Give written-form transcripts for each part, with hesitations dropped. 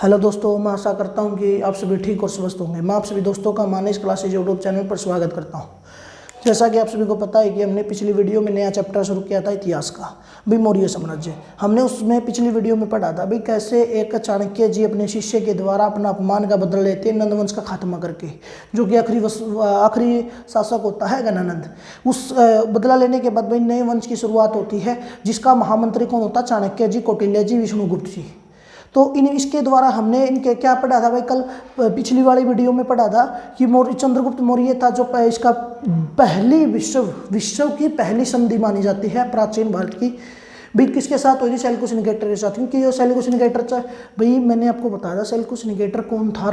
Hello दोस्तों, मैं आशा करता हूं कि आप सभी ठीक और स्वस्थ होंगे। मैं आप सभी दोस्तों का मानेश क्लासेज यूट्यूब चैनल पर स्वागत करता हूं। जैसा कि आप सभी को पता है कि हमने पिछली वीडियो में नया चैप्टर शुरू किया था इतिहास का, भाई मौर्य साम्राज्य। हमने उसमें पिछली वीडियो में पढ़ा था भाई कैसे एक चाणक्य जी अपने शिष्य के द्वारा अपना अपमान का बदला लेते हैं नंदवंश का खात्मा करके, जो कि आखिरी शासक होता है गणानंद। उस बदला लेने के बाद भाई नए वंश की शुरुआत होती है, जिसका महामंत्री कौन होता है? चाणक्य जी, कौटिल्य जी, विष्णुगुप्त जी। तो इसके द्वारा हमने इनके क्या पढ़ा था भाई? कल पिछली वाली वीडियो में पढ़ा था कि चंद्रगुप्त मौर्य था जो इसका पहली विश्व की पहली संधि मानी जाती है प्राचीन भारत की। भाई किसके साथ हुई थी? सेल्यूकस निकेटर के साथ। क्योंकि ये सेल्यूकस निकेटर भाई मैंने आपको बताया था सेल्यूकस निकेटर कौन था?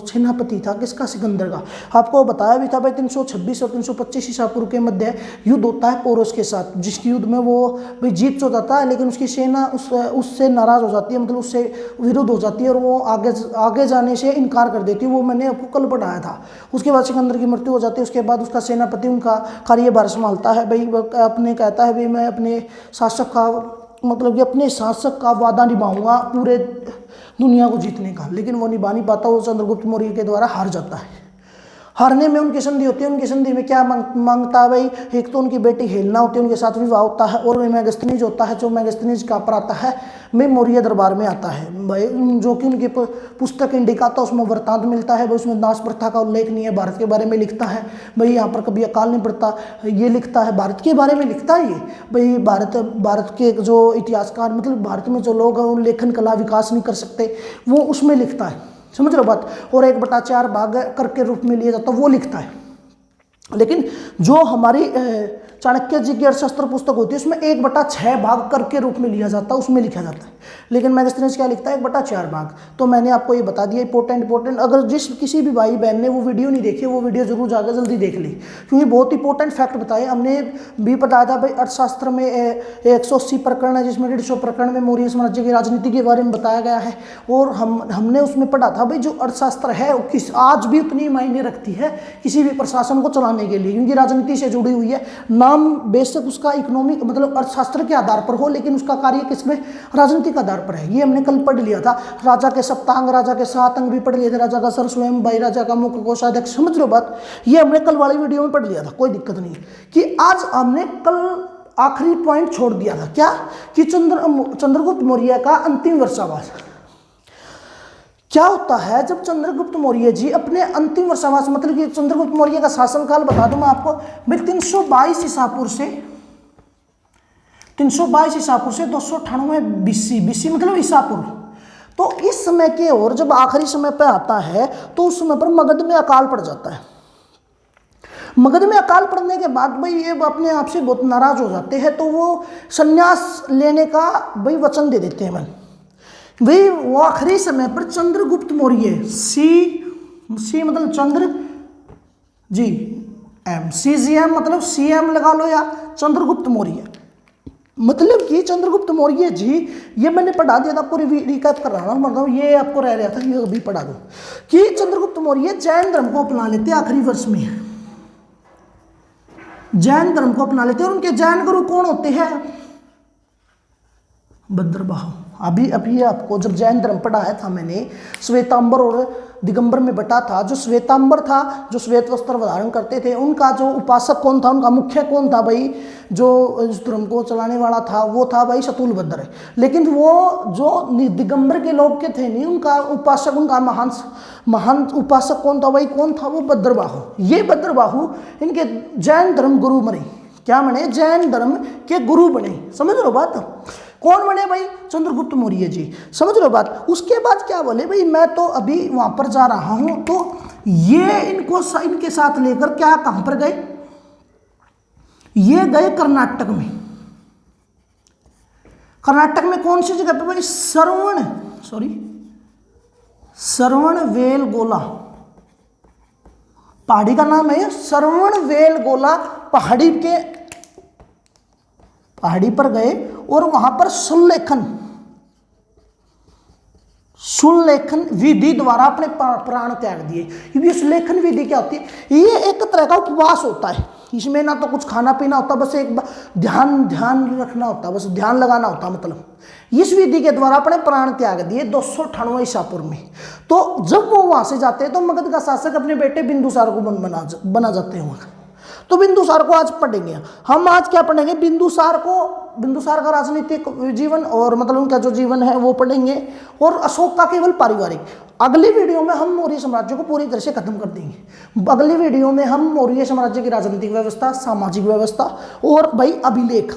सेनापति था किसका? सिकंदर का। आपको बताया भी था भाई 326 और 325 ईसा पूर्व के मध्य युद्ध होता है पोरस के साथ, जिसकी युद्ध में वो भाई जीत तो जाता है, लेकिन उसकी सेना उससे नाराज हो जाती है, मतलब उससे विरुद्ध हो जाती है और वो आगे जाने से इनकार कर देती है। वो मैंने आपको कल पढ़ाया था। उसके बाद सिकंदर की मृत्यु हो जाती है। उसके बाद उसका सेनापति उनका कार्यभार संभालता है। भाई अपने कहता है भाई मैं अपने शासक का मतलब कि अपने शासक का वादा निभाऊंगा पूरे दुनिया को जीतने का, लेकिन वो निभा नहीं पाता। वो चंद्रगुप्त मौर्य के द्वारा हार जाता है। हारने में उनकी संधि होती है। उनकी संधि में क्या मांगता है भाई? एक तो उनकी बेटी हेलेना होती है, उनके साथ विवाह होता है, और मेगस्थनीज होता है, जो मेगस्थनीज का पर आता है में मौर्य दरबार में आता है भाई, जो कि उनकी पुस्तक इंडिका था उसमें वृत्तांत मिलता है भाई। उसमें दास प्रथा का उल्लेख नहीं है, भारत के बारे में लिखता है भाई। यहाँ पर कभी अकाल नहीं पड़ता, ये लिखता है भारत के बारे में लिखता है ये भाई। भारत के जो इतिहासकार मतलब भारत में जो लोग लेखन कला विकास नहीं कर सकते वो उसमें लिखता है, समझ लो बात। और 1/4 भाग कर के रूप में लिया जाता है वो लिखता है। लेकिन जो हमारी चाणक्य जी की अर्थशास्त्र पुस्तक होती है उसमें 1/6 भाग कर के रूप में लिया जाता है, उसमें लिखा जाता है। लेकिन मैगस्थनीज क्या लिखता है? 1/4 भाग। तो मैंने आपको ये बता दिया इंपॉर्टेंट। अगर किसी भी भाई बहन ने वो वीडियो नहीं देखी, वो वीडियो जरूर जाकर जल्दी देख ली, क्योंकि बहुत इंपॉर्टेंट फैक्ट बताए। हमने भी बताया था भाई अर्थशास्त्र में 180 प्रकरण है, जिसमें 150 प्रकरण में मौर्य साम्राज्य की राजनीति के बारे में बताया गया है। और हमने उसमें पढ़ा था भाई जो अर्थशास्त्र है आज भी उतनी मायने रखती है किसी भी प्रशासन को चलाने के लिए, क्योंकि राजनीति से जुड़ी हुई है। नाम बेशक उसका इकोनॉमिक मतलब अर्थशास्त्र के आधार पर हो, लेकिन उसका कार्य किसमें? राजनीतिक आधार पर है। ये हमने कल पढ़ लिया था। राजा के सप्तांग, राजा के 7 अंग भी पढ़ लिए थे, राजा का सर्वस्वयं भाई, राजा का मुख्य कोषाध्यक्ष, समझ लो बात। ये हमने कल वाली वीडियो में पढ़ लिया था, कोई दिक्कत नहीं। कि आज हमने कल आखिरी पॉइंट छोड़ दिया था, क्या? कि चंद्रगुप्त मौर्य का अंतिम वर्षावास। क्या होता है जब चंद्रगुप्त मौर्य जी अपने अंतिम वर्षावास मतलब कि चंद्रगुप्त मौर्य का शासनकाल बता दूं मैं आपको भाई 322 ईसापुर से 298 बीसी मतलब ईसापुर। तो इस समय के और जब आखिरी समय पे आता है तो उस समय पर मगध में अकाल पड़ जाता है। मगध में अकाल पड़ने के बाद भाई ये अपने आप से बहुत नाराज हो जाते हैं, तो वो संन्यास लेने का भाई वचन दे देते हैं। भाई वो आखिरी समय पर चंद्रगुप्त मौर्य सी मतलब चंद्र जी एम CGM मतलब CM लगा लो, या चंद्रगुप्त मौर्य मतलब कि चंद्रगुप्त मौर्य जी, ये मैंने पढ़ा दिया था, आपको रिकैप कर रहा हूँ, मतलब ये आपको रह रहा था, ये अभी पढ़ा दो कि चंद्रगुप्त मौर्य जैन धर्म को अपना लेते आखिरी वर्ष में, जैन धर्म को अपना लेते हैं। और उनके जैन गुरु कौन होते हैं? भद्रबाहु। अभी आपको जब जैन धर्म पढ़ाया था मैंने, श्वेतांबर और दिगंबर में बटा था। जो श्वेतांबर था, जो श्वेत वस्त्र धारण करते थे, उनका जो उपासक कौन था, उनका मुख्य कौन था भाई? जो इस धर्म को चलाने वाला था वो था भाई शतुलभद्र। लेकिन वो जो दिगंबर के लोग के थे नहीं, उनका उपासक, उनका महान उपासक कौन था भाई? कौन था वो? भद्रबाहु। ये भद्रबाहु इनके जैन धर्म गुरु बने। क्या बने? जैन धर्म के गुरु बने। समझ लो बात। कौन बने भाई? चंद्रगुप्त मौर्य जी। समझ लो बात। उसके बाद क्या बोले भाई, मैं तो अभी वहां पर जा रहा हूं, तो ये इनके साथ लेकर क्या कहां पर गए? ये गए कर्नाटक में। कर्नाटक में कौन सी जगह पे भाई? श्रवणबेलगोला पहाड़ी का नाम है। श्रवणबेलगोला पहाड़ी पर गए और वहां पर सुल्लेखन विधि द्वारा अपने प्राण त्याग दिए। क्योंकि सुल्लेखन विधि क्या होती है? ये एक तरह का उपवास होता है। इसमें ना तो कुछ खाना पीना होता, बस एक ध्यान रखना होता, बस ध्यान लगाना होता। मतलब इस विधि के द्वारा अपने प्राण त्याग दिए 298 ईसापुर में। तो जब वो वहां से जाते हैं तो मगध का शासक अपने बेटे बिंदुसार को बना जाते हैं वहां। तो बिंदुसार को आज पढ़ेंगे हम। आज क्या पढ़ेंगे? बिंदुसार का राजनीतिक जीवन और मतलब उनका जो जीवन है वो पढ़ेंगे, और अशोक का केवल पारिवारिक। अगली वीडियो में हम मौर्य साम्राज्य को पूरी तरह से खत्म कर देंगे। अगली वीडियो में हम मौर्य साम्राज्य की राजनीतिक व्यवस्था, सामाजिक व्यवस्था और भाई अभिलेख,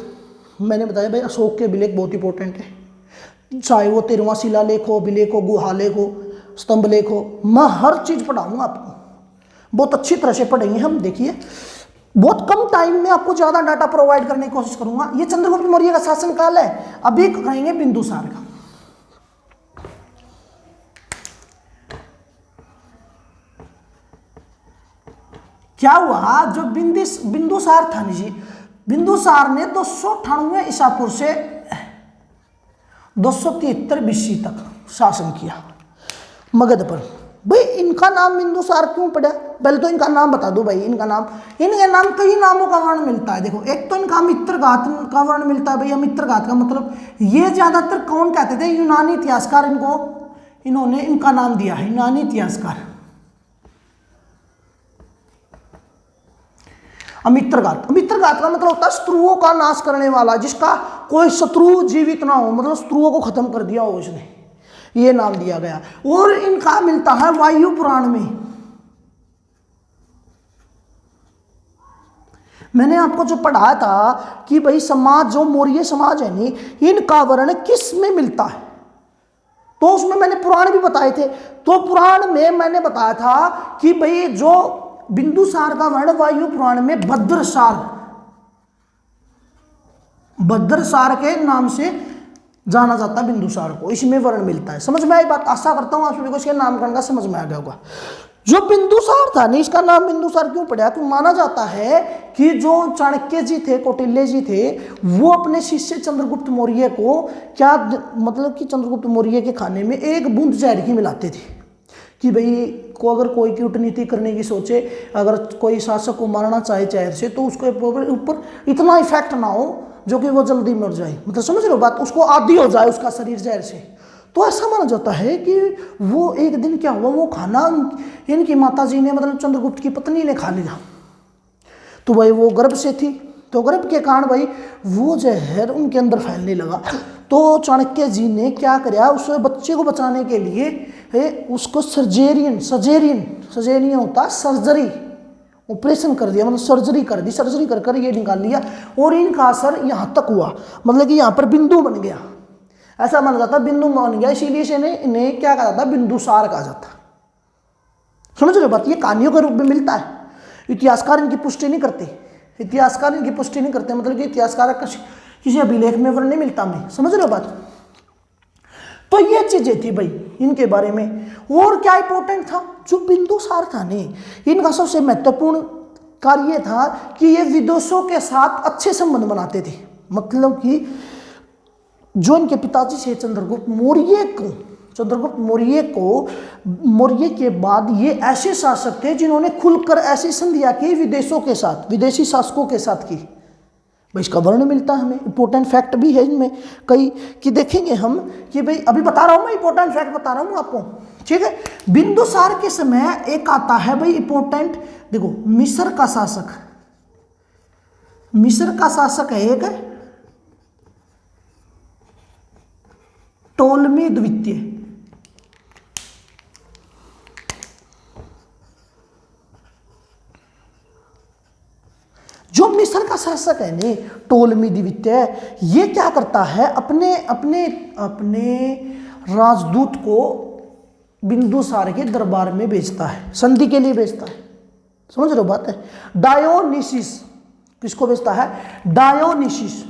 मैंने बताया भाई अशोक के अभिलेख बहुत इंपॉर्टेंट है, चाहे वो 13वां शिलालेख हो, अभिलेख हो, गुहालेख हो, स्तंभ लेख हो, मैं हर चीज पढ़ाऊंगा आपको, बहुत अच्छी तरह से पढ़ेंगे हम। देखिए बहुत कम टाइम में आपको ज्यादा डाटा प्रोवाइड करने की कोशिश करूंगा। ये चंद्रगुप्त मौर्य का शासनकाल है। अभी कहेंगे बिंदुसार का। क्या हुआ? जो बिंदुसार था जी, बिंदुसार ने 298 ईसापुर से 273 बीसी तक शासन किया मगध पर। भाई इनका नाम बिंदुसार क्यों पड़ा? पहले तो इनका नाम बता दो भाई। इनके नाम कई नामों का वर्ण मिलता है। देखो, एक तो इनका मित्रघात का वर्ण मिलता है। भैया मित्रघात का मतलब ये ज्यादातर कौन कहते थे? यूनानी इतिहासकार इन्होंने इनका नाम दिया है, यूनानी इतिहासकार। अमित्रघात का मतलब होता है शत्रुओं का नाश करने वाला, जिसका कोई शत्रु जीवित ना हो, मतलब शत्रुओं को खत्म कर दिया हो उसने, ये नाम दिया गया। और इनका मिलता है वायु पुराण में। मैंने आपको जो पढ़ाया था कि भाई समाज, जो मौर्य समाज है नी, इनका वर्ण किस में मिलता है, तो उसमें मैंने पुराण भी बताए थे। तो पुराण में मैंने बताया था कि भाई जो बिंदुसार का वर्ण वायु पुराण में भद्रसार के नाम से जाना जाता है बिंदुसार को, इसमें वर्ण मिलता है। समझ में आई बात? आशा करता हूं आप सभी को इसके नामकरण का समझ में आ गया होगा। जो बिंदुसार था नहीं, इसका नाम बिंदुसार क्यों पड़ा? तो माना जाता है कि जो चाणक्य जी थे, कौटिल्य जी थे, वो अपने शिष्य चंद्रगुप्त मौर्य को क्या मतलब कि चंद्रगुप्त मौर्य के खाने में एक बूंद जहर की मिलाते थे कि भाई को अगर कोई कूटनीति करने की सोचे, अगर कोई शासक को मारना चाहे जहर से, तो उसके ऊपर इतना इफेक्ट ना हो जो कि वो जल्दी मर जाए। मतलब समझ रहे हो बात? उसको आदी हो जाए उसका शरीर जहर से। तो ऐसा माना जाता है कि वो एक दिन क्या हुआ, वो खाना इनकी माताजी ने, मतलब चंद्रगुप्त की पत्नी ने खा लिया। तो भाई वो गर्भ से थी, तो गर्भ के कारण भाई वो जहर उनके अंदर फैलने लगा। तो चाणक्य जी ने क्या किया, उस बच्चे को बचाने के लिए उसको सर्जरी होता है, सर्जरी ऑपरेशन कर दिया, मतलब सर्जरी कर ये निकाल लिया। और इनका असर यहाँ तक हुआ, मतलब कि यहाँ पर बिंदु बन गया। ऐसा माना जाता, बिंदु बन गया, इसीलिए से इन्हें क्या कहा जाता? बिंदुसार कहा जाता। समझ रहे बात? ये कहानियों के रूप में मिलता है, इतिहासकार इनकी पुष्टि नहीं करते। मतलब कि इतिहासकार किसी अभिलेख में वर्ण नहीं मिलता हमें। समझ रहे हो बात? तो ये चीजें थी भाई इनके बारे में। और क्या इंपॉर्टेंट था? जो बिंदुसार था नहीं, इनका सबसे महत्वपूर्ण कार्य था कि ये विदेशों के साथ अच्छे संबंध बनाते थे। मतलब कि जो इनके पिताजी से चंद्रगुप्त मौर्य के बाद ये ऐसे शासक थे जिन्होंने खुलकर ऐसी संधियां की विदेशों के साथ, विदेशी शासकों के साथ की। भाई इसका वर्ण मिलता है हमें, इंपॉर्टेंट फैक्ट भी है इनमें कई कि देखेंगे हम कि भाई अभी बता रहा हूं मैं, इंपॉर्टेंट फैक्ट बता रहा हूं आपको, ठीक है। बिंदुसार के समय एक आता है भाई इंपॉर्टेंट, देखो मिस्र का शासक है एक टोलमी द्वितीय। जो मिस्र का शासक है नहीं, टोलमी द्वितीय, ये क्या करता है, अपने अपने अपने राजदूत को बिंदुसार के दरबार में भेजता है, संधि के लिए भेजता है। समझ रहे हो बात है? डायोनिसिस किसको भेजता है? डायोनिसिस।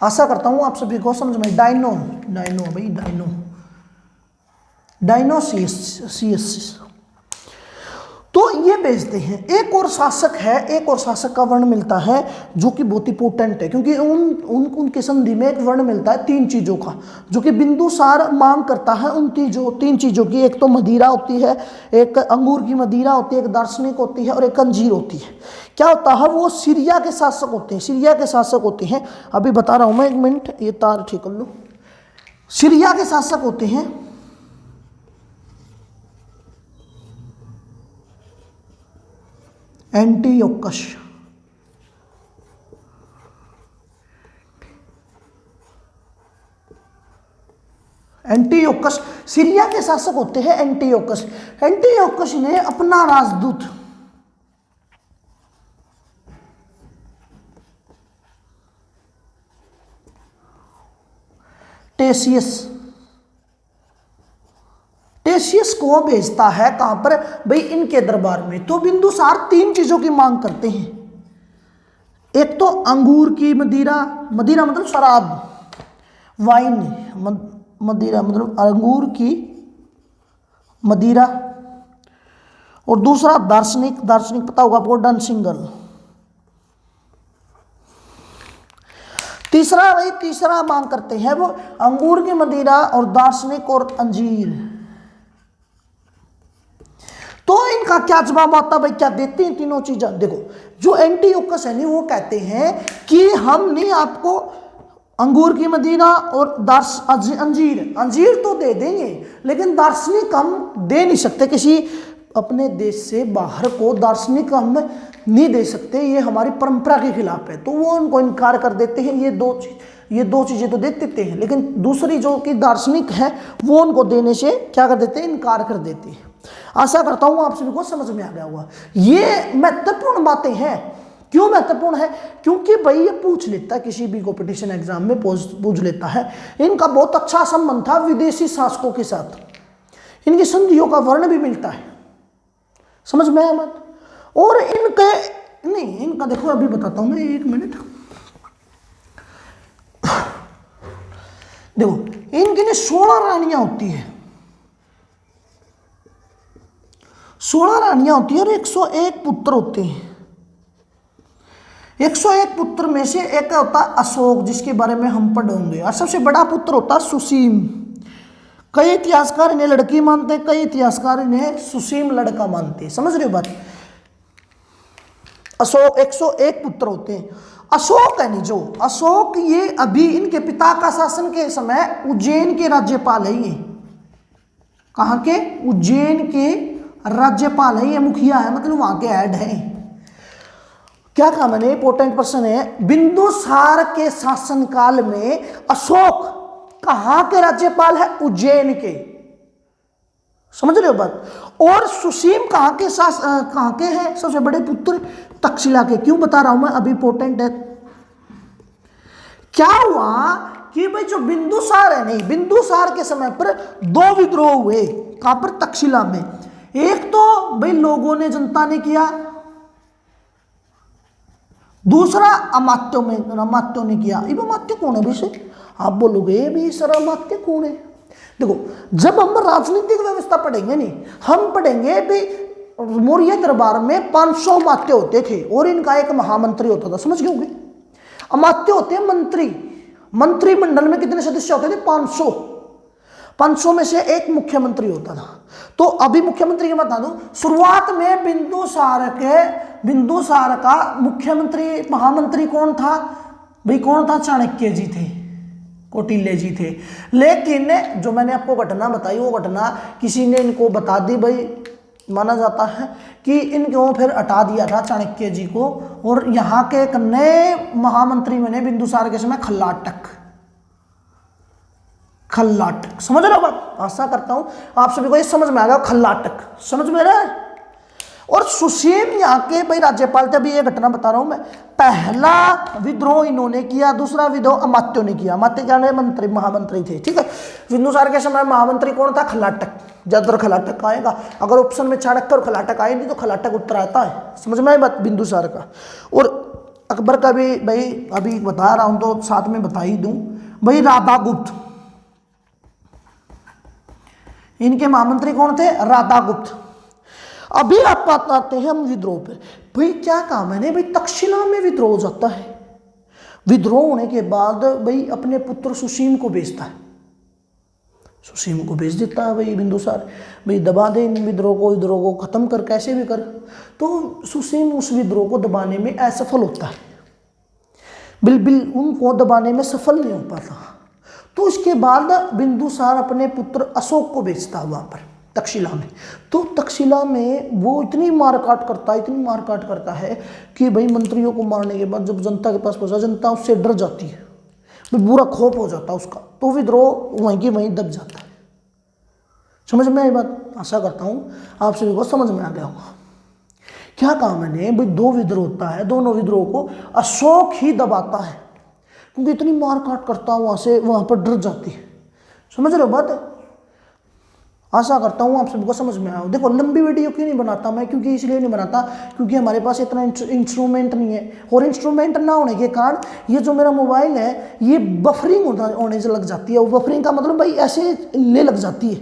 आशा करता हूं आप सभी को समझ में। डायनोसिस। तो ये भेजते हैं। एक और शासक है, एक और शासक का वर्ण मिलता है जो कि बहुत इंपॉर्टेंट है, क्योंकि उनके संधि में एक वर्ण मिलता है 3 चीज़ों का, जो कि बिंदुसार मांग करता है उन 3 चीज़ों की। एक तो मदिरा होती है, एक अंगूर की मदिरा होती है, एक दार्शनिक होती है और एक अंजीर होती है। क्या होता है, वो सीरिया के शासक होते हैं, सीरिया के शासक होते हैं। अभी बता रहा हूँ मैं, 1 मिनट ये तार ठीक कर लो। सीरिया के शासक होते हैं एंटियोकस। एंटियोकस सीरिया के शासक होते हैं एंटियोकस। एंटियोकस ने अपना राजदूत टेसियस को भेजता है कहां पर भाई, इनके दरबार में। तो बिंदुसार 3 चीजों की मांग करते हैं। एक तो अंगूर की मदिरा, मदिरा मतलब शराब, वाइन, मदिरा मतलब अंगूर की मदिरा, और दूसरा दार्शनिक, दार्शनिक पता होगा आपको, डनसिंगल। तीसरा भाई, तीसरा मांग करते हैं वो अंगूर की मदिरा और दार्शनिक और अंजीर। तो इनका क्या जवाब आता भाई, क्या देते हैं तीनों चीजें। देखो जो एंटियोकस है नहीं, वो कहते हैं कि हम नहीं आपको अंगूर की मदिरा और अंजीर तो दे देंगे, लेकिन दार्शनिक हम दे नहीं सकते। किसी अपने देश से बाहर को दार्शनिक हम नहीं दे सकते, ये हमारी परंपरा के खिलाफ है। तो वो उनको इनकार कर देते हैं। ये दो चीजें तो दे देते हैं, लेकिन दूसरी जो कि दार्शनिक है वो उनको देने से क्या कर देते हैं, इनकार कर देते हैं। आशा करता हूं आप सभी को समझ में आ गया होगा। ये महत्वपूर्ण बातें हैं। क्यों महत्वपूर्ण है, क्योंकि भाई ये पूछ लेता है, किसी भी कॉम्पिटिशन एग्जाम में पूछ लेता है। इनका बहुत अच्छा संबंध था विदेशी शासकों के साथ, इनकी संधियों का वर्ण भी मिलता है। समझ में आया मत। और इनके नहीं, इनका देखो अभी बताता हूं मैं, 1 मिनट। देखो इनकी ने 16 रानियां होती है, 16 रानियां होती है और 101 पुत्र होते हैं। 101 पुत्र में से एक होता है अशोक, जिसके बारे में हम पढ़ेंगे, और सबसे बड़ा पुत्र होता है सुसीम। कई इतिहासकार इन्हें लड़की मानते हैं, कई इतिहासकार इन्हें सुसीम लड़का मानते हैं। समझ रहे हो बात। अशोक 101 पुत्र होते हैं। अशोक है नहीं जो अशोक, ये अभी इनके पिता का शासन के समय उज्जैन के राज्यपाल है। ये कहां के, उज्जैन के राज्यपाल है, ये मुखिया है, मतलब वहां के हेड है। क्या कहा मैंने, इंपॉर्टेंट पर्सन है। बिंदुसार के शासनकाल में अशोक कहां के राज्यपाल है, उज्जैन के। समझ रहे हो बात। और सुसीम कहां के हैं, सबसे बड़े पुत्र तक्षशिला के। क्यों बता रहा हूं मैं, अभी इंपॉर्टेंट है। क्या हुआ कि भाई जो बिंदुसार है नहीं, बिंदुसार के समय पर 2 विद्रोह हुए। कहां पर, तक्षशिला में। एक तो भाई लोगों ने, जनता ने किया, दूसरा अमात्यों ने किया। अब अमात्य कौन है वैसे, आप बोलोगे भी सर अमात्य कौन है। देखो जब हम राजनीतिक व्यवस्था पढ़ेंगे नहीं, हम पढ़ेंगे भी मौर्य दरबार में 500 अमात्य होते थे और इनका एक महामंत्री होता था। समझ गए होंगे। अमात्य होते हैं मंत्री, मंत्रिमंडल में कितने सदस्य होते थे, 500। 500 में से एक मुख्यमंत्री होता था। तो अभी मुख्यमंत्री की बता दूं, शुरुआत में बिंदुसार का मुख्यमंत्री महामंत्री कौन था भाई, कौन था, चाणक्य जी थे, कौटिल्य जी थे। लेकिन जो मैंने आपको घटना बताई, वो घटना किसी ने इनको बता दी भाई, माना जाता है कि इनको फिर हटा दिया था चाणक्य जी को, और यहाँ के एक नए महामंत्री बने बिंदुसार के समय, खल्लाटक। समझ रहे हो बात। आशा करता हूं आप सभी को ये समझ में आ गया, खल्लाटक समझ में रहा है। और सुसीम यहाँ के भाई राज्यपाल थे। अभी ये घटना बता रहा हूं मैं। पहला विद्रोह इन्होंने किया, दूसरा विद्रोह अमात्यों ने किया। अमात्य क्या है, मंत्री, महामंत्री थे। ठीक है। बिंदुसार के समय महामंत्री कौन था, खल्लाटक। ज्यादातर खल्लाटक आएगा, अगर ऑप्शन में चाणक्य और खल्लाटक आए नहीं तो खल्लाटक उत्तर आता है। समझ में आई बात, बिंदुसार का। और अकबर का भी भाई अभी बता रहा हूं तो साथ में बता ही दूं भाई, राधागुप्त, इनके महामंत्री कौन थे, राधागुप्त। अभी आप बात आते हैं हम विद्रोह पर। भाई क्या कहा मैंने, भाई तक्षशिला में विद्रोह हो जाता है। विद्रोह होने के बाद भाई अपने पुत्र सुसीम को भेजता है, सुसीम को भेज देता है भाई बिंदुसार, भाई दबा दे इन विद्रोह को खत्म कर, कैसे भी कर। तो सुसीम उस विद्रोह को दबाने में असफल होता है, बिल्कुल उनको दबाने में सफल नहीं हो पाता। तो इसके बाद बिंदुसार अपने पुत्र अशोक को भेजता है वहाँ पर तक्षशिला में। तो तक्षशिला में वो इतनी मारकाट करता है कि भाई मंत्रियों को मारने के बाद जब जनता के पास पहुंचा, जनता उससे डर जाती है, बुरा खौफ हो जाता है उसका, तो विद्रोह वहीं की वहीं दब जाता है। समझ में आई बात? आशा करता हूँ आप सभी को समझ में आ गया होगा। क्या कहा मैंने, भाई दो विद्रोह होता है, दोनों विद्रोह को अशोक ही दबाता है, क्योंकि इतनी मारकाट करता है वहाँ पर डर जाती है। समझ रहे हो बात? आशा करता हूँ आप सबको समझ में आया। देखो लंबी वीडियो क्यों नहीं बनाता मैं, क्योंकि इसलिए नहीं बनाता क्योंकि हमारे पास इतना इंस्ट्रूमेंट नहीं है, और इंस्ट्रूमेंट ना होने के कारण ये जो मेरा मोबाइल है ये बफरिंग होने से लग जाती है। वो बफरिंग का मतलब भाई ऐसे ले लग जाती है,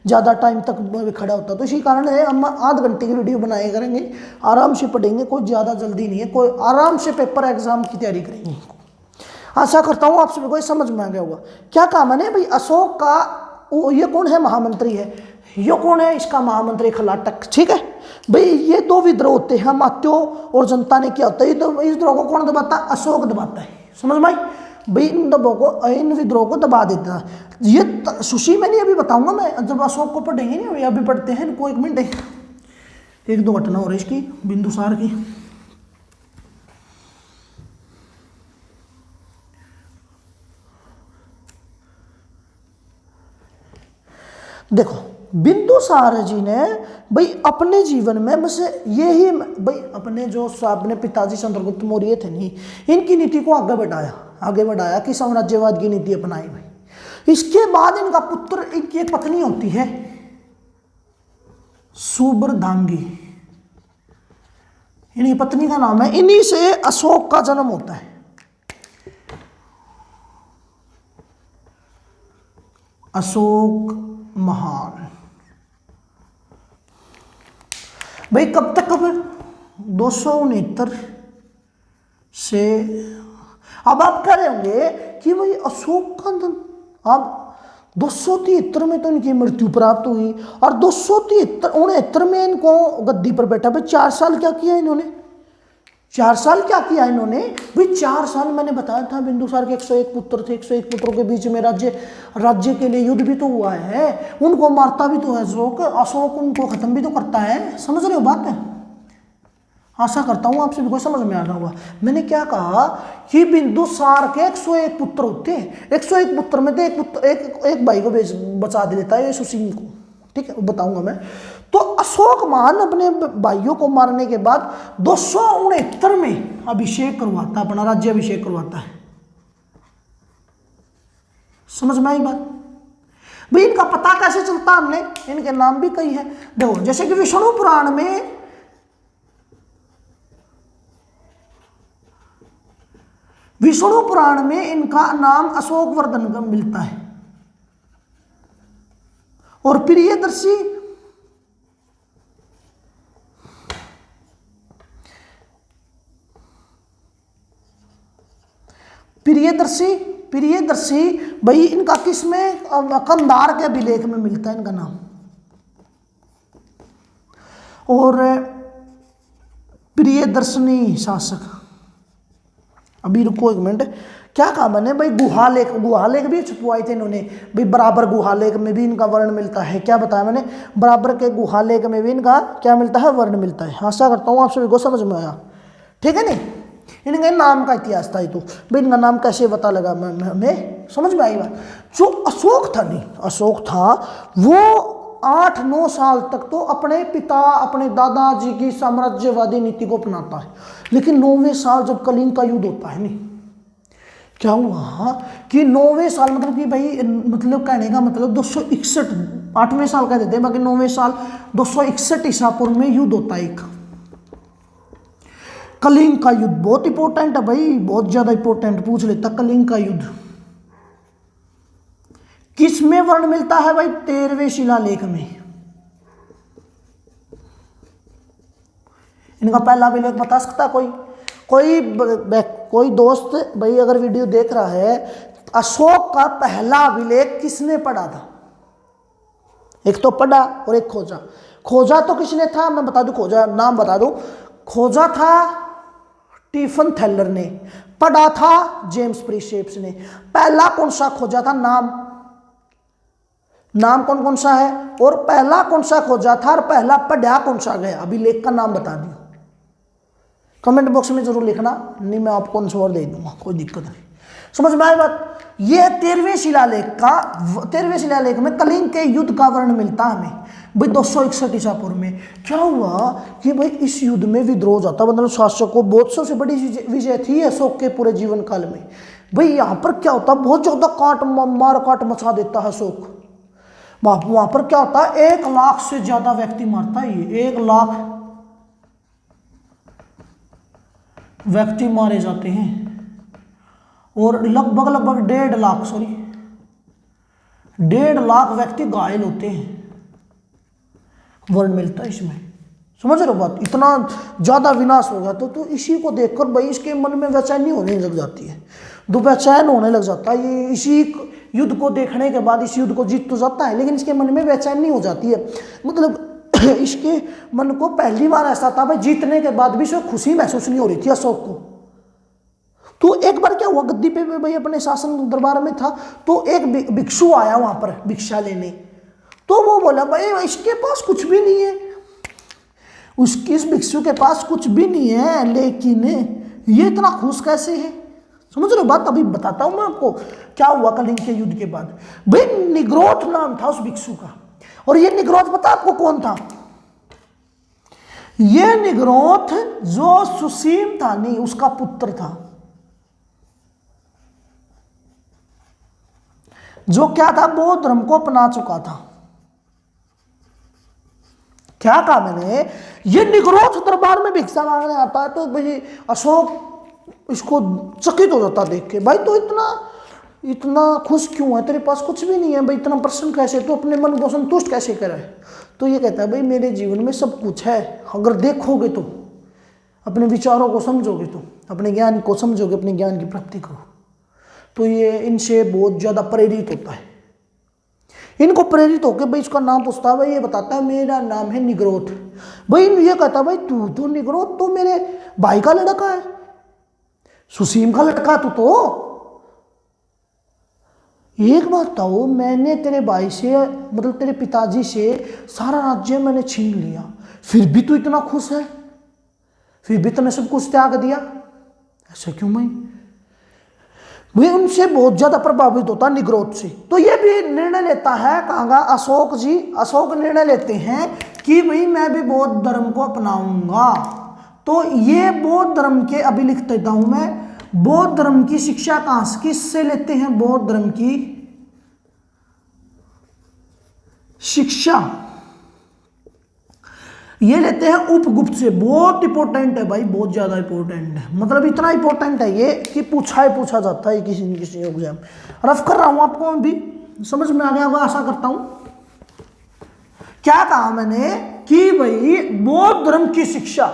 ज़्यादा टाइम तक खड़ा होता है। तो इसी कारण है हम आध घंटे की वीडियो बनाए करेंगे, आराम से पढ़ेंगे, कोई ज़्यादा जल्दी नहीं है, कोई आराम से पेपर एग्जाम की तैयारी करेंगे। आशा करता हूँ आप सभी को समझ में आ गया होगा। क्या कहा मैंने, भाई अशोक का ये कौन है, महामंत्री है। ये कौन है, इसका महामंत्री खलाटक। ठीक है भाई, ये दो विद्रोह होते हैं, मात्यो और जनता ने क्या होता है, तो इस विद्रोह को कौन दबाता है, अशोक दबाता है। समझ में आई भाई? इन विद्रोह को दबा देता है ये सुशी में नहीं, अभी बताऊंगा मैं जब अशोक को पढ़ेंगे। नहीं अभी पढ़ते हैं इनको, एक मिनट, एक दो घटना हो रही इसकी बिंदुसार की। देखो बिंदुसार जी ने भाई अपने जीवन में बस यही भाई अपने पिताजी चंद्रगुप्त मौर्य थे नहीं, इनकी नीति को आगे बढ़ाया कि साम्राज्यवाद की नीति अपनाई भाई। इसके बाद इनका पुत्र, इनकी एक पत्नी होती है सुब्रधांगी, इनकी पत्नी का नाम है, इन्हीं से अशोक का जन्म होता है। अशोक महान भाई कब तक, 269 से। अब आप कह रहे होंगे कि भाई अशोक का अब 273 में तो इनकी मृत्यु प्राप्त हुई, और 269 में इनको गद्दी पर बैठा। भाई 4 साल क्या किया इन्होंने, 4 साल क्या किया इन्होंने भाई? 4 साल मैंने बताया था बिंदुसार के 101 पुत्र थे, 101 पुत्रों के बीच में राज्य के लिए युद्ध भी तो हुआ है, उनको मारता भी तो है अशोक उनको खत्म भी तो करता है। समझ रहे हो बात है? आशा करता हूँ आप सभी को समझ में आ रहा होगा। मैंने क्या कहा कि बिंदुसार के 101 पुत्र होते हैं, 101 पुत्र में तो एक भाई को बचा देता है सुसीम को। ठीक है, बताऊंगा मैं। तो अशोक महान अपने भाइयों को मारने के बाद 269 में अभिषेक करवाता, अपना राज्याभिषेक करवाता है। समझ में आई बात भाई? इनका पता कैसे चलता, हमने इनके नाम भी कई है। देखो जैसे कि विष्णु पुराण में इनका नाम अशोक वर्धन का मिलता है, और प्रियदर्शी भाई इनका किसमें, कंधार के अभिलेख में मिलता है इनका नाम। और प्रियदर्शनी शासक, अभी रुको एक मिनट, क्या कहा मैंने भाई? गुहालेख भी छुपवाए थे इन्होंने भाई। बराबर गुहालेख में भी इनका वर्ण मिलता है। क्या बताया मैंने? बराबर के गुहालेख में भी इनका क्या मिलता है, वर्ण मिलता है। आशा करता हूँ आप सभी को समझ में आया। ठीक है नहीं, इनके नाम का इतिहास था ये तो भाई, इनका नाम कैसे पता लगा हमें, समझ में आई बात? जो अशोक था वो 8-9 साल तक तो अपने पिता, अपने दादाजी की साम्राज्यवादी नीति को अपनाता है, लेकिन 9वें साल जब कलिंग का युद्ध होता है नहीं, क्या हुआ कि 9वें साल मतलब कि भाई, मतलब कहने का मतलब 261, 8वें साल कह देते हैं, बाकी 9वें साल 261 ईसा पूर्व में युद्ध होता है एक कलिंग का युद्ध। बहुत इंपॉर्टेंट है भाई, बहुत ज्यादा इंपॉर्टेंट, पूछ लेता। कलिंग का युद्ध किस में वर्ण मिलता है भाई? 13वें शिलालेख में। इनका पहला अभिलेख बता सकता कोई दोस्त भाई अगर वीडियो देख रहा है, अशोक का पहला अभिलेख किसने पढ़ा था? एक तो पढ़ा और एक खोजा। खोजा तो किसने था, मैं बता दूं, खोजा नाम बता दूं, खोजा था स्टीफन थैलर ने, पढ़ा था जेम्स प्रीशेप्स ने। पहला कौन सा खोजा था, नाम कौन कौन सा है, और पहला कौन सा खोजा था और पहला पढ़ा कौन सा गया, अभिलेख का नाम बता दियो। कमेंट बॉक्स में जरूर लिखना, नहीं मैं आपको आंसर दे दूंगा, कोई दिक्कत नहीं। समझ में आए बात? ये 13वें शिलालेख में कलिंग के युद्ध का वर्णन मिलता है हमें भाई 261 ईसा पूर्व में। क्या हुआ कि भाई इस युद्ध में विद्रोह जाता, मतलब शासकों, बहुत सबसे बड़ी विजय थी अशोक के पूरे जीवन काल में। भाई यहाँ पर क्या होता, बहुत ज्यादा मार काट मचा देता है अशोक। वहां पर क्या होता है, 1 लाख से ज्यादा व्यक्ति मारता है, ये 1 लाख व्यक्ति मारे जाते हैं और लगभग 1.5 लाख व्यक्ति घायल होते हैं, वर्ण मिलता है इसमें। समझ रहे हो बात? इतना ज्यादा विनाश हो गया तो इसी को देखकर भाई इसके मन में बेचैनी होने लग जाती है, बेचैन होने लग जाता है। ये इसी युद्ध को देखने के बाद, इस युद्ध को जीत तो जाता है लेकिन इसके मन में बेचैनी हो जाती है। मतलब इसके मन को पहली बार ऐसा था भाई, जीतने के बाद भी इसको खुशी महसूस नहीं हो रही थी अशोक को। तो एक बार क्या हुआ, गद्दी पे भाई अपने शासन दरबार में था, तो एक भिक्षु आया वहां पर भिक्षा लेने। तो वो बोला भाई इसके पास कुछ भी नहीं है, इस भिक्षु के पास कुछ भी नहीं है, लेकिन ये इतना खुश कैसे है? समझ रहे हो बात? अभी बताता हूं मैं आपको क्या हुआ कलिंग के युद्ध के बाद। भाई निग्रोथ नाम था उस भिक्षु का, और ये निग्रोथ पता आपको कौन था? ये निग्रोथ जो सुसीम था नहीं, उसका पुत्र था, जो क्या था, बौद्ध धर्म को अपना चुका था। क्या कहा मैंने? ये निग्रोथ दरबार में भिक्षा मांगने आता है तो भाई अशोक इसको चकित हो जाता देख के, भाई तो इतना खुश क्यों है, तेरे पास कुछ भी नहीं है भाई, इतना प्रसन्न कैसे, तो अपने मन को संतुष्ट कैसे करे? तो ये कहता है भाई मेरे जीवन में सब कुछ है, अगर देखोगे तो, अपने विचारों को समझोगे तो, अपने ज्ञान को समझोगे, अपने ज्ञान की प्राप्ति करो। तो ये इनसे बहुत ज्यादा प्रेरित होता है। इनको प्रेरित होकर भाई इसका नाम पूछता है, भाई ये बताता है मेरा नाम है निग्रोथ। भाई ये कहता है भाई तू तो निग्रोथ तो मेरे भाई का लड़का है, सुसीम का लड़का तू तो। एक बात बताओ, मैंने तेरे भाई से, मतलब तेरे पिताजी से सारा राज्य मैंने छीन लिया, फिर भी तू इतना खुश है, फिर भी तूने सब कुछ त्याग दिया, ऐसा क्यों? भाई उनसे बहुत ज्यादा प्रभावित होता निग्रोथ से। तो ये भी निर्णय लेता है, कहांगा अशोक निर्णय लेते हैं कि भाई मैं भी बौद्ध धर्म को अपनाऊंगा। तो ये बौद्ध धर्म के, अभी लिख देता हूं मैं, बौद्ध धर्म की शिक्षा कहां से, किससे लेते हैं? बौद्ध धर्म की शिक्षा ये लेते हैं उपगुप्त से। बहुत इंपॉर्टेंट है भाई, बहुत ज्यादा इंपॉर्टेंट है, मतलब इतना इंपॉर्टेंट है ये कि पूछा जाता है किसी न किसी एग्जाम। रफ कर रहा हूं आपको, भी समझ में आ गया होगा आशा करता हूं। क्या कहा मैंने कि भाई बौद्ध धर्म की शिक्षा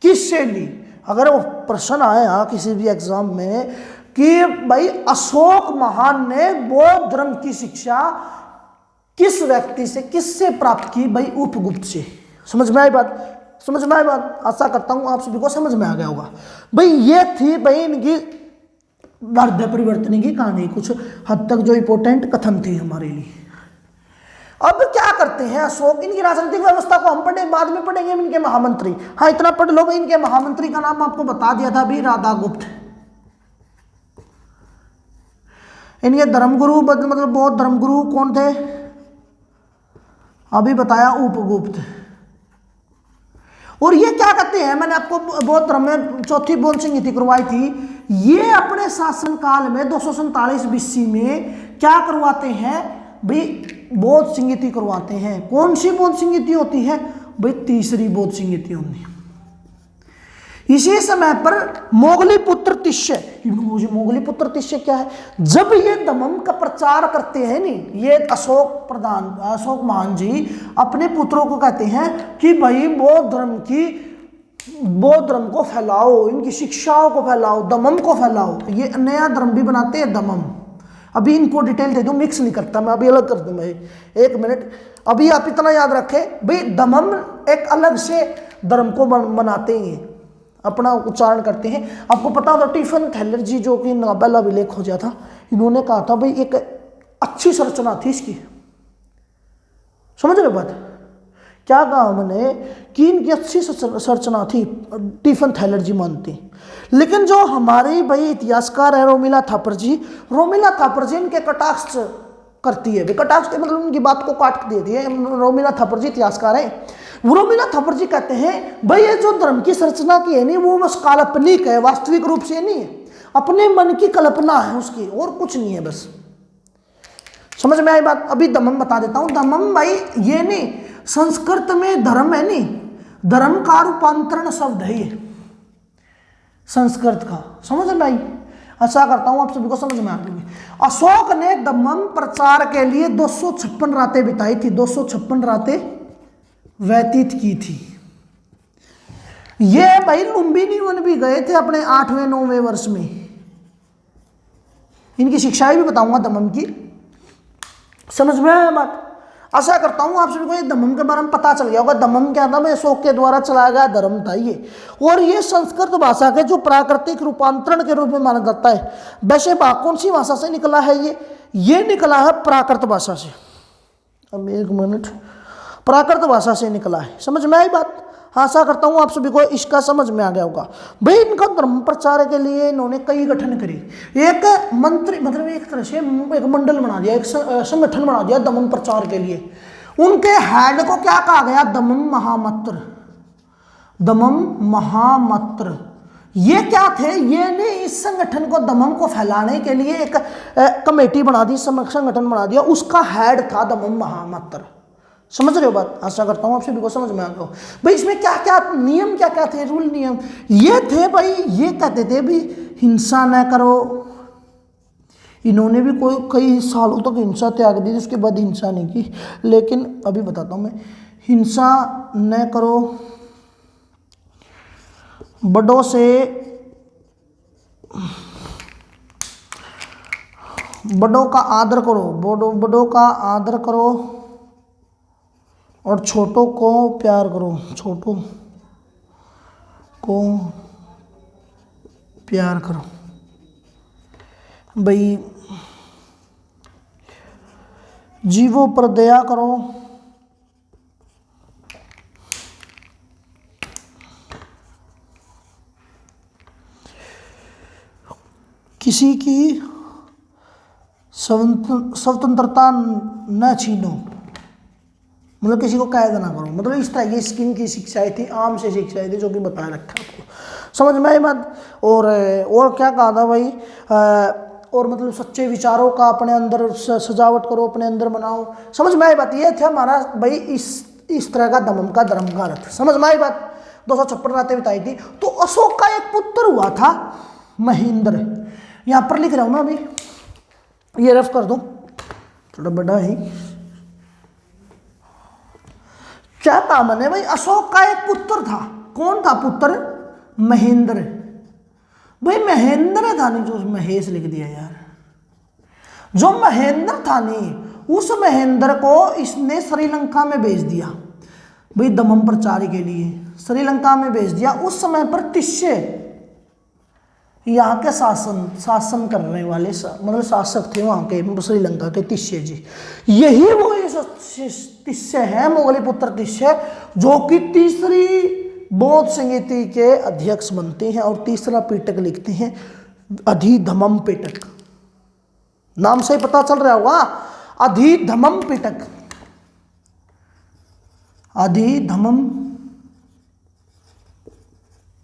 किससे ली? अगर वो प्रश्न आया किसी भी एग्जाम में कि भाई अशोक महान ने बौद्ध धर्म की शिक्षा किस व्यक्ति से, किससे प्राप्त की? भाई उपगुप्त से। समझ में आई बात? आशा करता हूं आप सभी को समझ में आ गया होगा। भाई ये थी भाई इनकी हृदय परिवर्तन की कहानी, कुछ हद तक जो इंपॉर्टेंट कथन थी हमारे लिए। अब क्या करते हैं अशोक, इनकी राजनीतिक व्यवस्था को हम पढ़े, बाद में पढ़ेंगे इनके महामंत्री। हाँ इतना पढ़ लो भाई, इनके महामंत्री का नाम आपको बता दिया था अभी, राधागुप्त। इनके धर्मगुरु, मतलब बौद्ध धर्मगुरु कौन थे? अभी बताया, उपगुप्त। और ये क्या कहते हैं, मैंने आपको बौद्ध धर्म में चौथी बौद्ध संहिता करवाई थी। ये अपने शासन काल में 247 BC में क्या करवाते हैं भाई? बौद्ध संहिता करवाते हैं। कौन सी बौद्ध संहिता होती है भाई? तीसरी बौद्ध संहिता होती है। इसी समय पर मोगलीपुत्र तिष्य, मोगलीपुत्र क्या है? जब ये धम्म का प्रचार करते हैं नहीं, ये अशोक महान जी अपने पुत्रों को कहते हैं कि भाई बौद्ध धर्म की बौद्ध धर्म को फैलाओ, इनकी शिक्षाओं को फैलाओ, दमम को फैलाओ। ये नया धर्म भी बनाते हैं दमम। अभी इनको डिटेल दे दूं, मिक्स नहीं करता मैं, अभी अलग कर दूं मैं, एक मिनट। अभी आप इतना याद रखें भाई, दमम एक अलग से धर्म को बनाते हैं, अपना उच्चारण करते हैं। आपको पता होगा स्टीफन थैलर जी, जो कि नोबेल अभिलेख हो गया था, इन्होंने कहा था भाई एक अच्छी संरचना थी इसकी। समझ रहे बात? क्या कहा हमने कि इनकी अच्छी संरचना थी, स्टीफन थैलर जी मानते। लेकिन जो हमारे भाई इतिहासकार है रोमिला थापर जी, रोमिला थापर जी इनके कटाक्ष करती है, कटाक्ष के मतलब उनकी बात को काट देती है। रोमिला थापर जी इतिहासकार है, रोमिला थापर जी कहते हैं भाई ये जो धर्म की संरचना की है नहीं, वो बस काल्पनिक है, वास्तविक रूप से नहीं है, अपने मन की कल्पना है उसकी, और कुछ नहीं है बस। समझ में आई बात? अभी दमम बता देता हूं। दमम भाई ये नहीं, संस्कृत में धर्म है नहीं, धर्म का रूपांतरण शब्द है ये संस्कृत का। समझ में आई? अच्छा करता हूं आप सभी को समझ में आ गई। अशोक ने दमम प्रचार के लिए 256 रातें बिताई थी, 256 रातें व्यतीत की थी। ये भाई लुम्बिनी वन भी गए थे अपने 8वें 9वें वर्ष में। इनकी शिक्षाएं भी बताऊंगा दमम की। समझ में आया बात? आशा करता हूं आप सभी को ये दमम के बारे में पता चल गया होगा। दमम क्या था? अशोक के द्वारा चलाया गया धर्म था ये, और ये संस्कृत भाषा के जो प्राकृतिक रूपांतरण के रूप में माना जाता है। वैसे कौन सी भाषा से निकला है ये निकला है प्राकृत भाषा से। अब एक मिनट, प्राकृत भाषा से निकला है। समझ में आई बात? आशा करता हूं आप सभी को इसका समझ में आ गया होगा। भाई इनका धर्म प्रचार के लिए इन्होंने कई गठन करी। एक मंत्री मतलब एक तरह से एक मंडल बना दिया, एक संगठन बना दिया दमन प्रचार के लिए। उनके हेड को क्या कहा गया? दमम महामत्र। दमम महामत्र ये क्या थे? ये ने इस संगठन को, दमम को फैलाने के लिए एक कमेटी बना दी, संगठन बना दिया, उसका हेड था दमम महामत्र। समझ रहे हो बात? आशा करता हूं आप सभी को समझ में आ गया हो। भाई इसमें क्या क्या नियम, क्या क्या थे रूल नियम? ये थे भाई, ये कहते थे भाई हिंसा न करो। इन्होंने भी कई सालों तक हिंसा त्याग दी, उसके बाद हिंसा नहीं की। लेकिन अभी बताता हूं मैं, हिंसा न करो, बड़ों का आदर करो, बड़ों का आदर करो, और छोटों को प्यार करो, छोटों को प्यार करो। भाई जीवों पर दया करो, किसी की स्वतंत्रता न छीनो, मतलब किसी को कैद ना करो। मतलब इस तरह की स्किन की शिक्षाएं थी, आम से शिक्षाएं थी, जो कि बताया रखा आपको। समझ में आई बात? और क्या कहा था भाई? और मतलब सच्चे विचारों का अपने अंदर सजावट करो, अपने अंदर बनाओ। समझ में आई बात? ये था हमारा भाई इस तरह का दमम का धर्म का अर्थ। समझ में आई बात? 256 रातें बिताई थी। तो अशोक का एक पुत्र हुआ था महेंद्र, यहाँ पर लिख रहा हूँ मैं, अभी ये रफ कर दूं, थोड़ा बड़ा है। क्या था मैंने भाई? अशोक का एक पुत्र था। कौन था पुत्र? महेंद्र। भाई महेंद्र था नहीं, जो महेश लिख दिया यार। जो महेंद्र था नहीं, उस महेंद्र को इसने श्रीलंका में भेज दिया भाई दमम प्रचार के लिए। श्रीलंका में भेज दिया। उस समय पर तिस्से यहाँ के शासन करने वाले मतलब शासक थे वहाँ के श्रीलंका के तिस्से जी। यही वो तिस्से हैं, मुगली पुत्र तिस्से, जो कि तीसरी बौद्ध संहिता के अध्यक्ष बनते हैं और तीसरा पिटक लिखते हैं, अधिधम्म पिटक। नाम से ही पता चल रहा होगा, अधिधम्म पिटक, अधिधम्म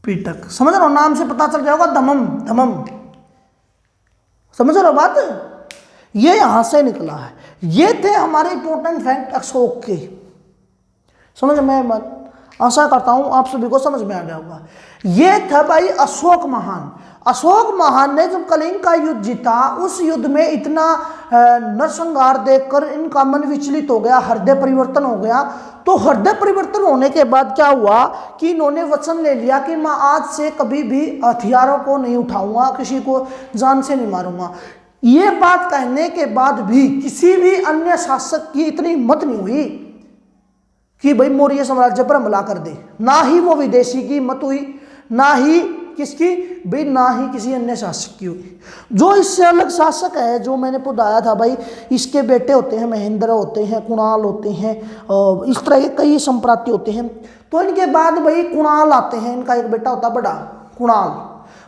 पिटक। समझ रहे हो? नाम से पता चल जाएगा, दमम दमम। समझ रहे हो बात? ये यहां से निकला है। ये थे हमारे इंपॉर्टेंट फैक्ट अशोक के। समझ में बात? आशा करता हूं आप सभी को समझ में आ गया होगा। ये था भाई अशोक महान। अशोक महान ने जब कलिंग का युद्ध जीता, उस युद्ध में इतना नरसंहार देखकर इनका मन विचलित हो गया, हृदय परिवर्तन हो गया। तो हृदय परिवर्तन होने के बाद क्या हुआ कि इन्होंने वचन ले लिया कि मैं आज से कभी भी हथियारों को नहीं उठाऊंगा, किसी को जान से नहीं मारूंगा। ये बात कहने के बाद भी किसी भी अन्य शासक की इतनी हिम्मत नहीं हुई कि भाई मौर्य साम्राज्य पर हमला कर दे। ना ही वो विदेशी की हिम्मत हुई, ना ही किसकी भाई, ना ही किसी अन्य शासक की हुई। जो इससे अलग शासक है, जो मैंने बताया था भाई, इसके बेटे होते हैं महेंद्र होते हैं, कुणाल होते हैं, इस तरह के कई संप्रांति होते हैं। तो इनके बाद भाई कुणाल आते हैं, इनका एक बेटा होता बड़ा कुणाल,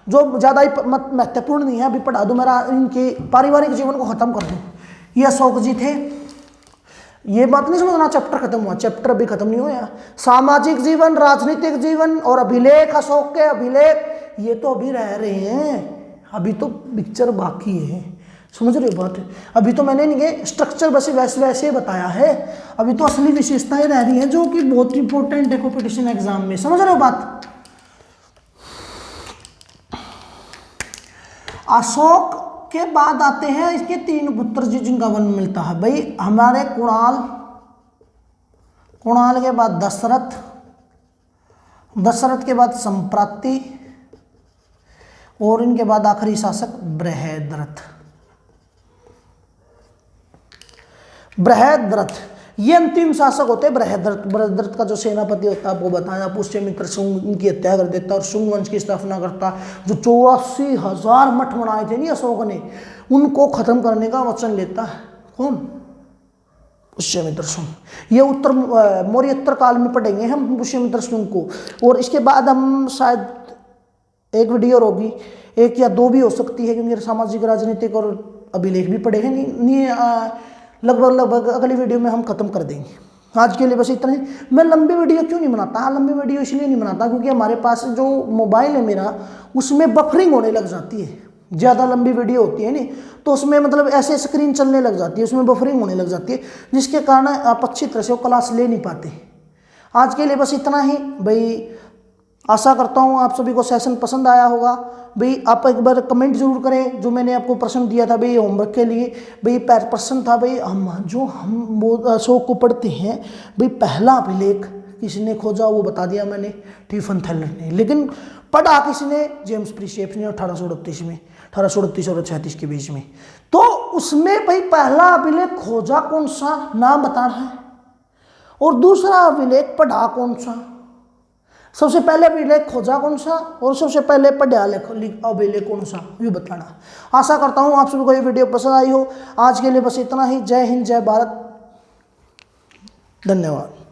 जो ज़्यादा ही महत्वपूर्ण नहीं है। अभी पढ़ा दूँ, मेरा इनके पारिवारिक जीवन को खत्म कर दूँ। ये अशोक जी थे। ये बात नहीं समझना चैप्टर खत्म हुआ, चैप्टर अभी खत्म नहीं हुआ। सामाजिक जीवन, राजनीतिक जीवन और अभिलेख, अशोक के अभिलेख, ये तो अभी रह रहे हैं, अभी तो पिक्चर बाकी है। समझ रहे हो बात? अभी तो मैंने इनके स्ट्रक्चर बस वैसे बताया है, अभी तो असली विशेषताएं रह रही हैं जो कि बहुत इंपॉर्टेंट है कॉम्पिटिशन एग्जाम में। समझ रहे हो बात? अशोक के बाद आते हैं इसके 3 पुत्र जी जिनका वन मिलता है भाई, हमारे कुणाल के बाद दशरथ के बाद संप्राति, और इनके बाद आखिरी शासक बृहद्रथ। ये अंतिम शासक होते हैं बृहद्रथ का जो सेनापति होता है, आपको बताया, पुष्यमित्र शुंग इनकी हत्या कर देता और शुंग वंश की स्थापना करता। जो 84,000 मठ बनाए थे नहीं अशोक ने, उनको खत्म करने का वचन लेता है कौन? पुष्यमित्र शुंग। ये उत्तर मौर्योत्तर काल में पढ़ेंगे हम पुष्यमित्र शुंग को। और इसके बाद हम शायद एक वीडियो होगी, 1 या 2 भी हो सकती है, क्योंकि सामाजिक राजनीतिक और अभिलेख भी पढ़े हैं। लगभग अगली वीडियो में हम खत्म कर देंगे। आज के लिए बस इतना ही। मैं लंबी वीडियो क्यों नहीं बनाता? लंबी वीडियो इसलिए नहीं बनाता क्योंकि हमारे पास जो मोबाइल है मेरा, उसमें बफरिंग होने लग जाती है। ज़्यादा लंबी वीडियो होती है नहीं तो उसमें मतलब ऐसे स्क्रीन चलने लग जाती है, उसमें बफरिंग होने लग जाती है, जिसके कारण आप अच्छी तरह से वो क्लास ले नहीं पाते। आज के लिए बस इतना ही भाई। आशा करता हूँ आप सभी को सेशन पसंद आया होगा भाई। आप एक बार कमेंट जरूर करें। जो मैंने आपको प्रश्न दिया था भाई होमवर्क के लिए, भाई प्रश्न था भाई, हम अशोक को पढ़ते हैं भाई, पहला अभिलेख किसने खोजा वो बता दिया मैंने, स्टीफन थैलर ने। लेकिन पढ़ा किसने? जेम्स प्रिंसेप ने 1838 में, 1838 और 1836 के बीच में। तो उसमें भाई पहला अभिलेख खोजा कौन सा, नाम बताना है, और दूसरा अभिलेख पढ़ा कौन सा। सबसे पहले अभिलेख खोजा कौन सा और सबसे पहले पढ़ा अभिलेख कौन सा, ये बताना। आशा करता हूँ आप सभी को ये वीडियो पसंद आई हो। आज के लिए बस इतना ही। जय हिंद, जय भारत, धन्यवाद।